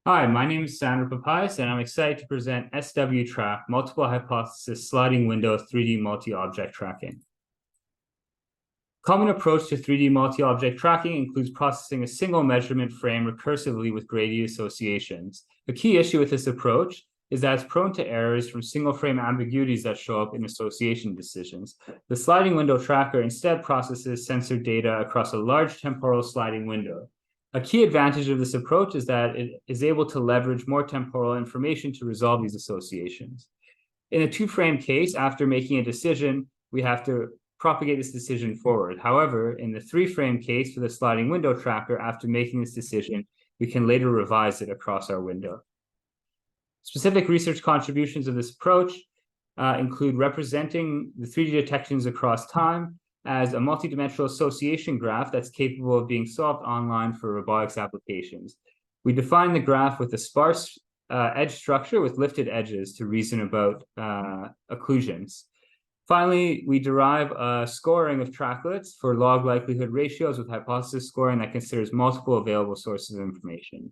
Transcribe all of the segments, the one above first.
Hi, my name is Sandra Papayas, and I'm excited to present SWTrack, Multiple Hypothesis Sliding Window 3D Multi-Object Tracking. Common approach to 3D multi-object tracking includes processing a single measurement frame recursively with gradient associations. A key issue with this approach is that it's prone to errors from single frame ambiguities that show up in association decisions. The sliding window tracker instead processes sensor data across a large temporal sliding window. A key advantage of this approach is that it is able to leverage more temporal information to resolve these associations. In a two-frame case, after making a decision, we have to propagate this decision forward. However, in the three-frame case for the sliding window tracker, after making this decision, we can later revise it across our window. Specific research contributions of this approach include representing the 3D detections across time as a multidimensional association graph that's capable of being solved online for robotics applications. We define the graph with a sparse edge structure with lifted edges to reason about occlusions. Finally, we derive a scoring of tracklets for log likelihood ratios with hypothesis scoring that considers multiple available sources of information.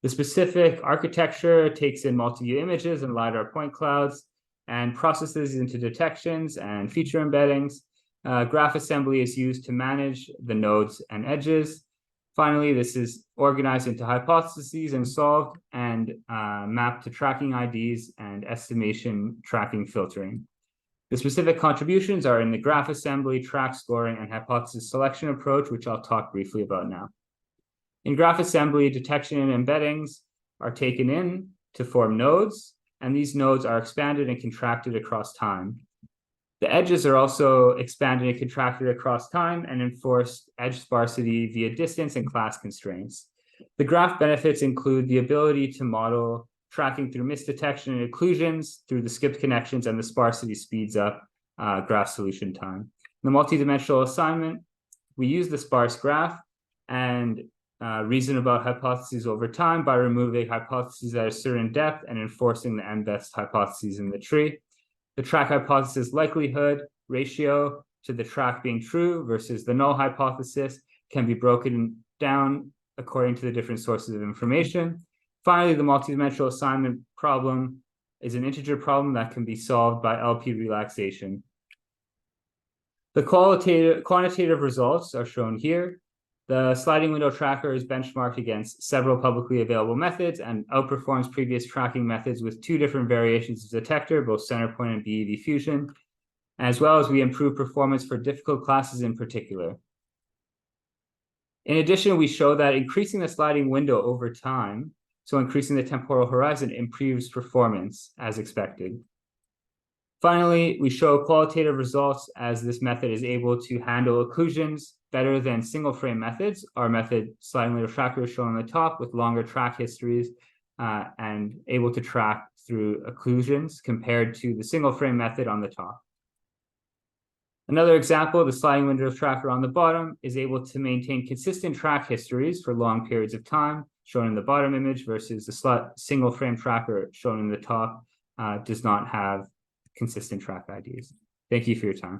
The specific architecture takes in multi-view images and LiDAR point clouds and processes into detections and feature embeddings. Graph assembly is used to manage the nodes and edges. Finally, this is organized into hypotheses and solved and mapped to tracking IDs and estimation tracking filtering. The specific contributions are in the graph assembly, track scoring, and hypothesis selection approach, which I'll talk briefly about now. In graph assembly, detection and embeddings are taken in to form nodes, and these nodes are expanded and contracted across time. The edges are also expanded and contracted across time and enforce edge sparsity via distance and class constraints. The graph benefits include the ability to model tracking through misdetection and occlusions through the skipped connections, and the sparsity speeds up graph solution time. In the multidimensional assignment, we use the sparse graph and reason about hypotheses over time by removing hypotheses at a certain depth and enforcing the n-best hypotheses in the tree. The track hypothesis likelihood ratio to the track being true versus the null hypothesis can be broken down according to the different sources of information. Finally, the multidimensional assignment problem is an integer problem that can be solved by LP relaxation. The quantitative results are shown here. The sliding window tracker is benchmarked against several publicly available methods and outperforms previous tracking methods with two different variations of detector, both centerpoint and BEV fusion, as well as we improve performance for difficult classes in particular. In addition, we show that increasing the sliding window over time, so increasing the temporal horizon, improves performance as expected. Finally, we show qualitative results as this method is able to handle occlusions better than single frame methods. Our method, sliding window tracker, is shown on the top with longer track histories and able to track through occlusions compared to the single frame method on the top. Another example, the sliding window tracker on the bottom is able to maintain consistent track histories for long periods of time, shown in the bottom image, versus the single frame tracker shown in the top does not have consistent track IDs. Thank you for your time.